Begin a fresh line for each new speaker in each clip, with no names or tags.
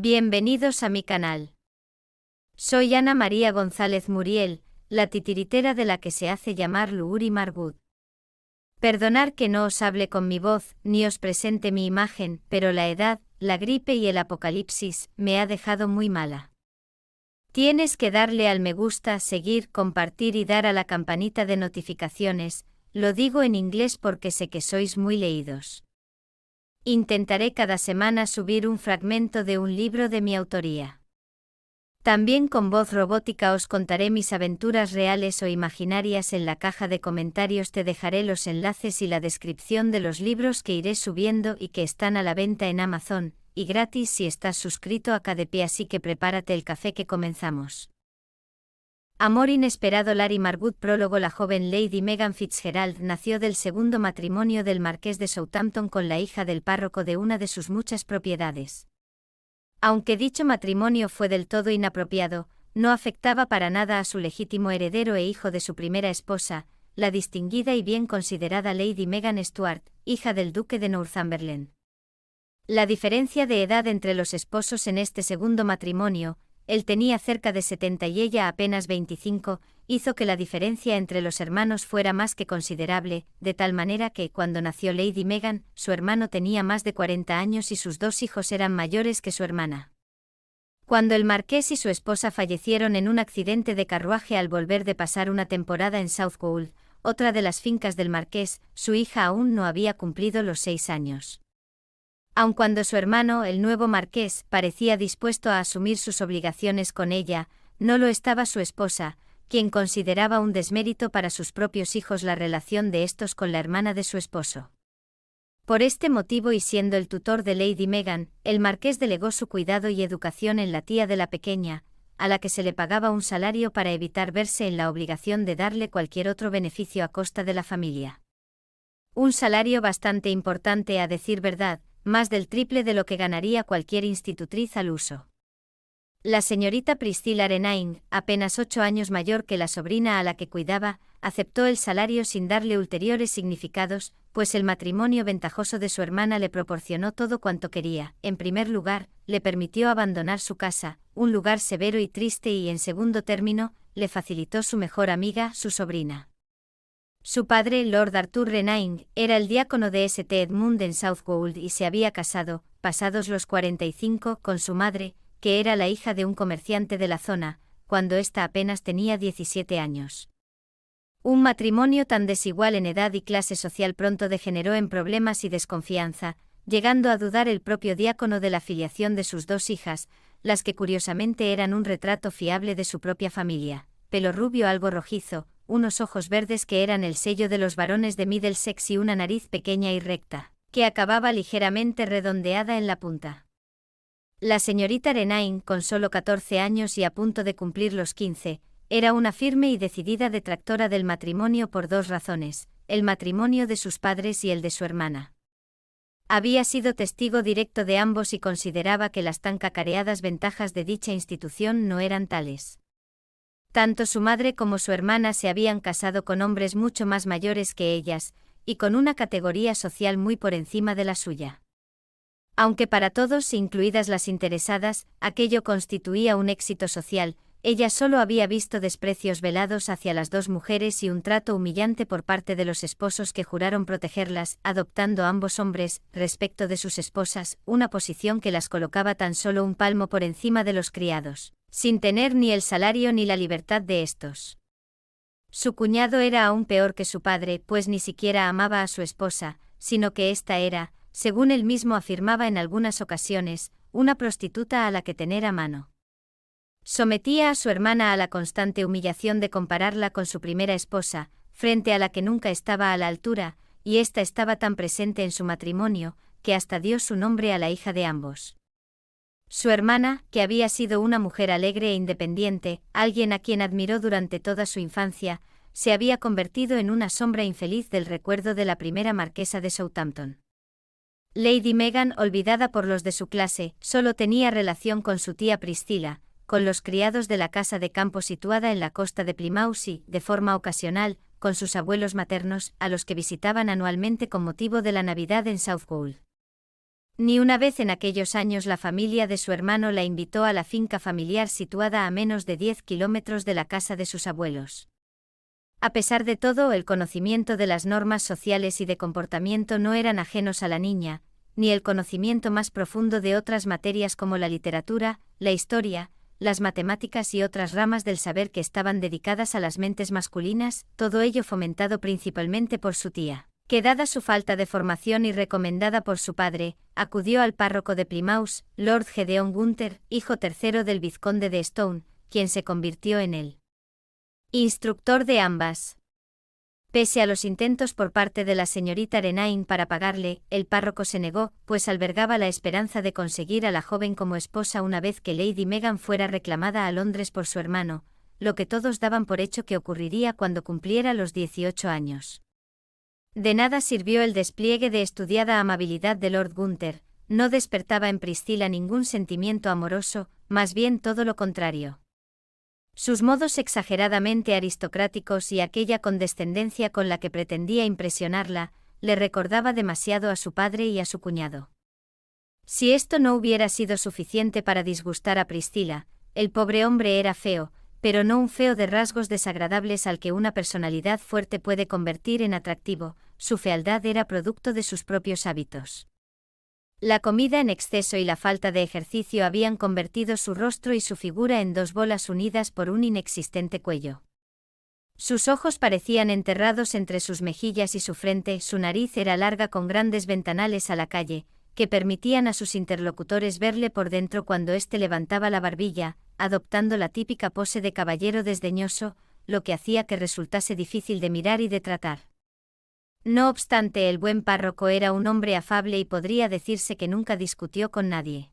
Bienvenidos a mi canal. Soy Ana María González Muriel, la titiritera de la que se hace llamar Luuri Margut. Perdonad que no os hable con mi voz, ni os presente mi imagen, pero la edad, la gripe y el apocalipsis me ha dejado muy mala. Tienes que darle al me gusta, seguir, compartir y dar a la campanita de notificaciones, lo digo en inglés porque sé que sois muy leídos. Intentaré cada semana subir un fragmento de un libro de mi autoría. También con voz robótica os contaré mis aventuras reales o imaginarias. En la caja de comentarios te dejaré los enlaces y la descripción de los libros que iré subiendo y que están a la venta en Amazon, y gratis si estás suscrito a KDP, así que prepárate el café que comenzamos. Amor inesperado. Larry Margut. Prólogo. La joven Lady Megan Fitzgerald nació del segundo matrimonio del marqués de Southampton con la hija del párroco de una de sus muchas propiedades. Aunque dicho matrimonio fue del todo inapropiado, no afectaba para nada a su legítimo heredero e hijo de su primera esposa, la distinguida y bien considerada Lady Megan Stuart, hija del duque de Northumberland. La diferencia de edad entre los esposos en este segundo matrimonio, él tenía cerca de 70 y ella apenas 25, hizo que la diferencia entre los hermanos fuera más que considerable, de tal manera que, cuando nació Lady Megan, su hermano tenía más de 40 años y sus dos hijos eran mayores que su hermana. Cuando el marqués y su esposa fallecieron en un accidente de carruaje al volver de pasar una temporada en Southwold, otra de las fincas del marqués, su hija aún no había cumplido los 6 años. Aun cuando su hermano, el nuevo marqués, parecía dispuesto a asumir sus obligaciones con ella, no lo estaba su esposa, quien consideraba un desmérito para sus propios hijos la relación de estos con la hermana de su esposo. Por este motivo, y siendo el tutor de Lady Megan, el marqués delegó su cuidado y educación en la tía de la pequeña, a la que se le pagaba un salario para evitar verse en la obligación de darle cualquier otro beneficio a costa de la familia. Un salario bastante importante, a decir verdad, más del triple de lo que ganaría cualquier institutriz al uso. La señorita Priscilla Renain, apenas 8 años mayor que la sobrina a la que cuidaba, aceptó el salario sin darle ulteriores significados, pues el matrimonio ventajoso de su hermana le proporcionó todo cuanto quería. En primer lugar, le permitió abandonar su casa, un lugar severo y triste, y en segundo término, le facilitó su mejor amiga, su sobrina. Su padre, Lord Arthur Renain, era el diácono de St. Edmund en Southwold y se había casado, pasados los 45, con su madre, que era la hija de un comerciante de la zona, cuando ésta apenas tenía 17 años. Un matrimonio tan desigual en edad y clase social pronto degeneró en problemas y desconfianza, llegando a dudar el propio diácono de la filiación de sus dos hijas, las que curiosamente eran un retrato fiable de su propia familia: pelo rubio algo rojizo, unos ojos verdes que eran el sello de los varones de Middlesex y una nariz pequeña y recta, que acababa ligeramente redondeada en la punta. La señorita Renain, con solo 14 años y a punto de cumplir los 15, era una firme y decidida detractora del matrimonio por dos razones: el matrimonio de sus padres y el de su hermana. Había sido testigo directo de ambos y consideraba que las tan cacareadas ventajas de dicha institución no eran tales. Tanto su madre como su hermana se habían casado con hombres mucho más mayores que ellas, y con una categoría social muy por encima de la suya. Aunque para todos, incluidas las interesadas, aquello constituía un éxito social, ella solo había visto desprecios velados hacia las dos mujeres y un trato humillante por parte de los esposos que juraron protegerlas, adoptando ambos hombres, respecto de sus esposas, una posición que las colocaba tan solo un palmo por encima de los criados, sin tener ni el salario ni la libertad de estos. Su cuñado era aún peor que su padre, pues ni siquiera amaba a su esposa, sino que ésta era, según él mismo afirmaba en algunas ocasiones, una prostituta a la que tener a mano. Sometía a su hermana a la constante humillación de compararla con su primera esposa, frente a la que nunca estaba a la altura, y ésta estaba tan presente en su matrimonio, que hasta dio su nombre a la hija de ambos. Su hermana, que había sido una mujer alegre e independiente, alguien a quien admiró durante toda su infancia, se había convertido en una sombra infeliz del recuerdo de la primera marquesa de Southampton. Lady Megan, olvidada por los de su clase, solo tenía relación con su tía Priscilla, con los criados de la casa de campo situada en la costa de Plymouth y, de forma ocasional, con sus abuelos maternos, a los que visitaban anualmente con motivo de la Navidad en Southwold. Ni una vez en aquellos años la familia de su hermano la invitó a la finca familiar situada a menos de 10 kilómetros de la casa de sus abuelos. A pesar de todo, el conocimiento de las normas sociales y de comportamiento no eran ajenos a la niña, ni el conocimiento más profundo de otras materias como la literatura, la historia, las matemáticas y otras ramas del saber que estaban dedicadas a las mentes masculinas, todo ello fomentado principalmente por su tía, que dada su falta de formación y recomendada por su padre, acudió al párroco de Plymouth, Lord Gedeon Gunther, hijo tercero del vizconde de Stone, quien se convirtió en el instructor de ambas. Pese a los intentos por parte de la señorita Renain para pagarle, el párroco se negó, pues albergaba la esperanza de conseguir a la joven como esposa una vez que Lady Meghan fuera reclamada a Londres por su hermano, lo que todos daban por hecho que ocurriría cuando cumpliera los 18 años. De nada sirvió el despliegue de estudiada amabilidad de Lord Gunther, no despertaba en Priscilla ningún sentimiento amoroso, más bien todo lo contrario. Sus modos exageradamente aristocráticos y aquella condescendencia con la que pretendía impresionarla, le recordaba demasiado a su padre y a su cuñado. Si esto no hubiera sido suficiente para disgustar a Priscilla, el pobre hombre era feo, pero no un feo de rasgos desagradables al que una personalidad fuerte puede convertir en atractivo, su fealdad era producto de sus propios hábitos. La comida en exceso y la falta de ejercicio habían convertido su rostro y su figura en dos bolas unidas por un inexistente cuello. Sus ojos parecían enterrados entre sus mejillas y su frente, su nariz era larga con grandes ventanales a la calle, que permitían a sus interlocutores verle por dentro cuando éste levantaba la barbilla, adoptando la típica pose de caballero desdeñoso, lo que hacía que resultase difícil de mirar y de tratar. No obstante, el buen párroco era un hombre afable y podría decirse que nunca discutió con nadie.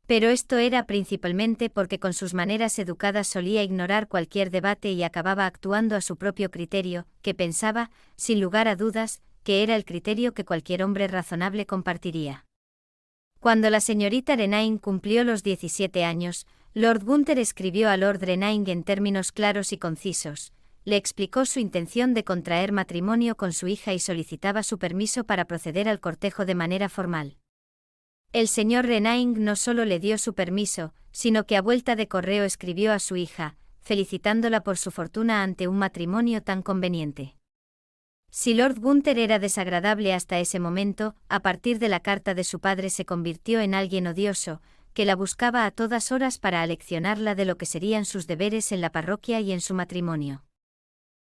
Pero esto era principalmente porque con sus maneras educadas solía ignorar cualquier debate y acababa actuando a su propio criterio, que pensaba, sin lugar a dudas, que era el criterio que cualquier hombre razonable compartiría. Cuando la señorita Renain cumplió los 17 años, Lord Gunther escribió a Lord Renain en términos claros y concisos. Le explicó su intención de contraer matrimonio con su hija y solicitaba su permiso para proceder al cortejo de manera formal. El señor Renain no solo le dio su permiso, sino que a vuelta de correo escribió a su hija, felicitándola por su fortuna ante un matrimonio tan conveniente. Si Lord Gunther era desagradable hasta ese momento, a partir de la carta de su padre se convirtió en alguien odioso, que la buscaba a todas horas para aleccionarla de lo que serían sus deberes en la parroquia y en su matrimonio.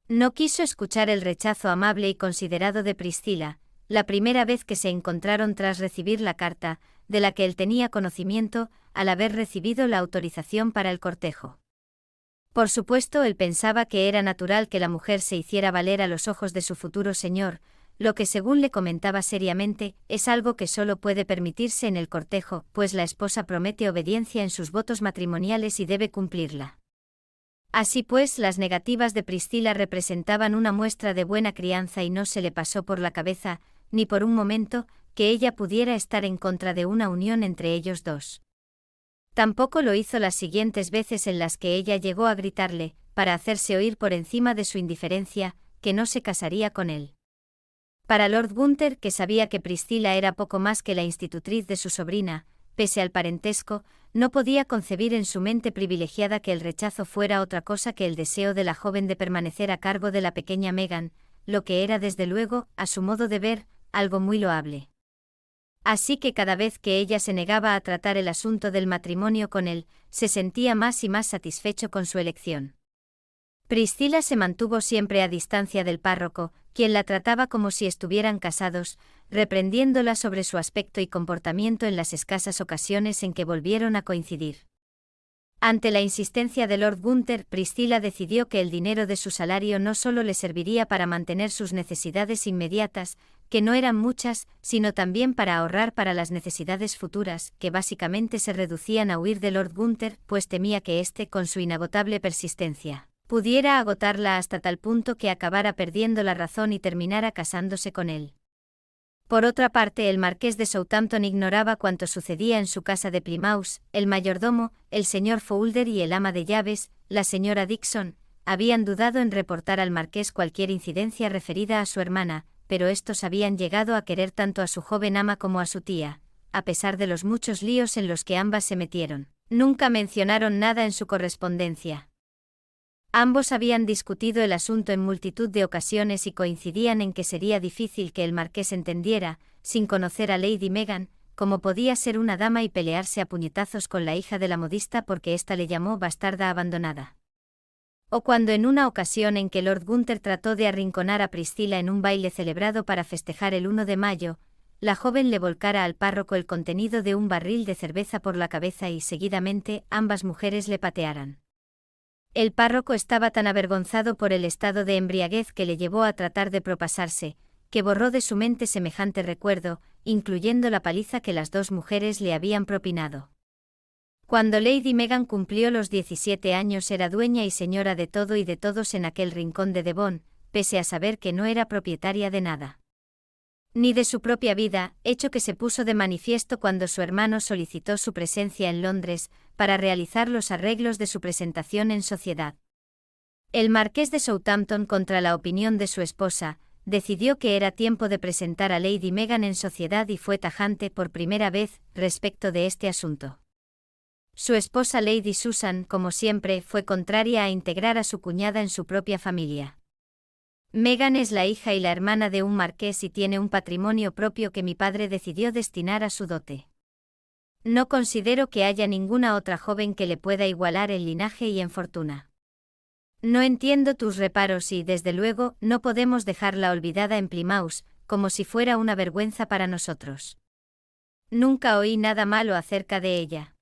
No quiso escuchar el rechazo amable y considerado de Priscilla, la primera vez que se encontraron tras recibir la carta, de la que él tenía conocimiento, al haber recibido la autorización para el cortejo. Por supuesto, él pensaba que era natural que la mujer se hiciera valer a los ojos de su futuro señor, lo que según le comentaba seriamente, es algo que solo puede permitirse en el cortejo, pues la esposa promete obediencia en sus votos matrimoniales y debe cumplirla. Así pues, las negativas de Priscilla representaban una muestra de buena crianza y no se le pasó por la cabeza, ni por un momento, que ella pudiera estar en contra de una unión entre ellos dos. Tampoco lo hizo las siguientes veces en las que ella llegó a gritarle, para hacerse oír por encima de su indiferencia, que no se casaría con él. Para Lord Gunther, que sabía que Priscilla era poco más que la institutriz de su sobrina, pese al parentesco, no podía concebir en su mente privilegiada que el rechazo fuera otra cosa que el deseo de la joven de permanecer a cargo de la pequeña Meghan, lo que era desde luego, a su modo de ver, algo muy loable. Así que cada vez que ella se negaba a tratar el asunto del matrimonio con él, se sentía más y más satisfecho con su elección. Priscilla se mantuvo siempre a distancia del párroco, quien la trataba como si estuvieran casados, reprendiéndola sobre su aspecto y comportamiento en las escasas ocasiones en que volvieron a coincidir. Ante la insistencia de Lord Gunther, Priscilla decidió que el dinero de su salario no solo le serviría para mantener sus necesidades inmediatas, que no eran muchas, sino también para ahorrar para las necesidades futuras, que básicamente se reducían a huir de Lord Gunther, pues temía que éste, con su inagotable persistencia, pudiera agotarla hasta tal punto que acabara perdiendo la razón y terminara casándose con él. Por otra parte, el marqués de Southampton ignoraba cuanto sucedía en su casa de Plymouth. El mayordomo, el señor Fowler y el ama de llaves, la señora Dixon, habían dudado en reportar al marqués cualquier incidencia referida a su hermana, pero estos habían llegado a querer tanto a su joven ama como a su tía, a pesar de los muchos líos en los que ambas se metieron. Nunca mencionaron nada en su correspondencia. Ambos habían discutido el asunto en multitud de ocasiones y coincidían en que sería difícil que el marqués entendiera, sin conocer a Lady Meghan, cómo podía ser una dama y pelearse a puñetazos con la hija de la modista porque ésta le llamó bastarda abandonada. O cuando en una ocasión en que Lord Gunther trató de arrinconar a Priscilla en un baile celebrado para festejar el 1 de mayo, la joven le volcara al párroco el contenido de un barril de cerveza por la cabeza y seguidamente ambas mujeres le patearan. El párroco estaba tan avergonzado por el estado de embriaguez que le llevó a tratar de propasarse, que borró de su mente semejante recuerdo, incluyendo la paliza que las dos mujeres le habían propinado. Cuando Lady Meghan cumplió los 17 años era dueña y señora de todo y de todos en aquel rincón de Devon, pese a saber que no era propietaria de nada. Ni de su propia vida, hecho que se puso de manifiesto cuando su hermano solicitó su presencia en Londres, para realizar los arreglos de su presentación en sociedad. El marqués de Southampton, contra la opinión de su esposa, decidió que era tiempo de presentar a Lady Meghan en sociedad y fue tajante por primera vez respecto de este asunto. Su esposa Lady Susan, como siempre, fue contraria a integrar a su cuñada en su propia familia. Meghan es la hija y la hermana de un marqués y tiene un patrimonio propio que mi padre decidió destinar a su dote. No considero que haya ninguna otra joven que le pueda igualar en linaje y en fortuna. No entiendo tus reparos y, desde luego, no podemos dejarla olvidada en Plymouth, como si fuera una vergüenza para nosotros. Nunca oí nada malo acerca de ella.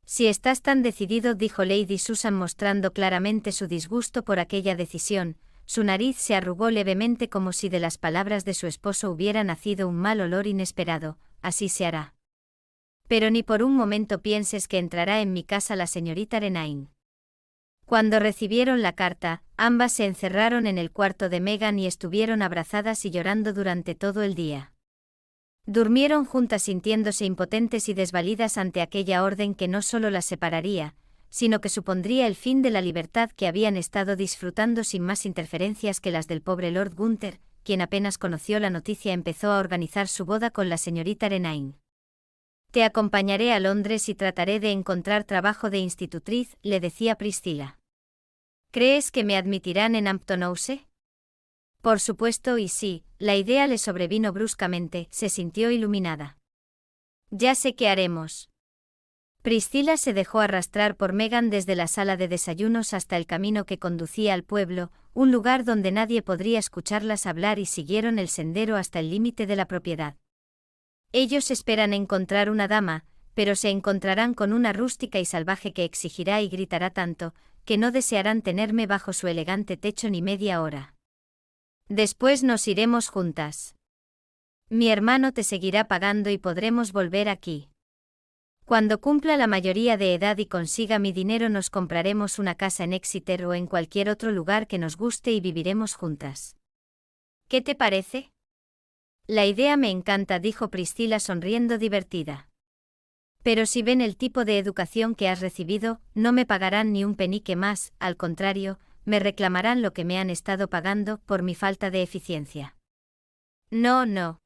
Si estás tan decidido, dijo Lady Susan mostrando claramente su disgusto por aquella decisión. Su nariz se arrugó levemente como si de las palabras de su esposo hubiera nacido un mal olor inesperado. Así se hará. Pero ni por un momento pienses que entrará en mi casa la señorita Renain. Cuando recibieron la carta, ambas se encerraron en el cuarto de Meghan y estuvieron abrazadas y llorando durante todo el día. Durmieron juntas sintiéndose impotentes y desvalidas ante aquella orden que no solo las separaría, sino que supondría el fin de la libertad que habían estado disfrutando sin más interferencias que las del pobre Lord Gunther, quien apenas conoció la noticia empezó a organizar su boda con la señorita Renain. Te acompañaré a Londres y trataré de encontrar trabajo de institutriz, le decía Priscilla. ¿Crees que me admitirán en Hampton House? Por supuesto y sí, la idea le sobrevino bruscamente, se sintió iluminada. Ya sé qué haremos. Priscilla se dejó arrastrar por Meghan desde la sala de desayunos hasta el camino que conducía al pueblo, un lugar donde nadie podría escucharlas hablar y siguieron el sendero hasta el límite de la propiedad. Ellos esperan encontrar una dama, pero se encontrarán con una rústica y salvaje que exigirá y gritará tanto, que no desearán tenerme bajo su elegante techo ni media hora. Después nos iremos juntas. Mi hermano te seguirá pagando y podremos volver aquí. Cuando cumpla la mayoría de edad y consiga mi dinero nos compraremos una casa en Exeter o en cualquier otro lugar que nos guste y viviremos juntas. ¿Qué te parece? La idea me encanta, dijo Priscilla sonriendo divertida. Pero si ven el tipo de educación que has recibido, no me pagarán ni un penique más, al contrario, me reclamarán lo que me han estado pagando por mi falta de eficiencia. No.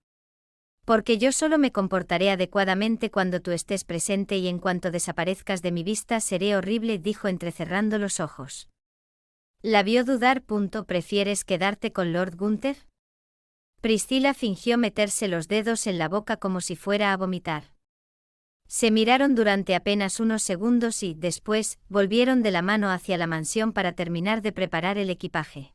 Porque yo solo me comportaré adecuadamente cuando tú estés presente y en cuanto desaparezcas de mi vista seré horrible, dijo entrecerrando los ojos. La vio dudar. ¿Prefieres quedarte con Lord Gunther? Priscilla fingió meterse los dedos en la boca como si fuera a vomitar. Se miraron durante apenas unos segundos y, después, volvieron de la mano hacia la mansión para terminar de preparar el equipaje.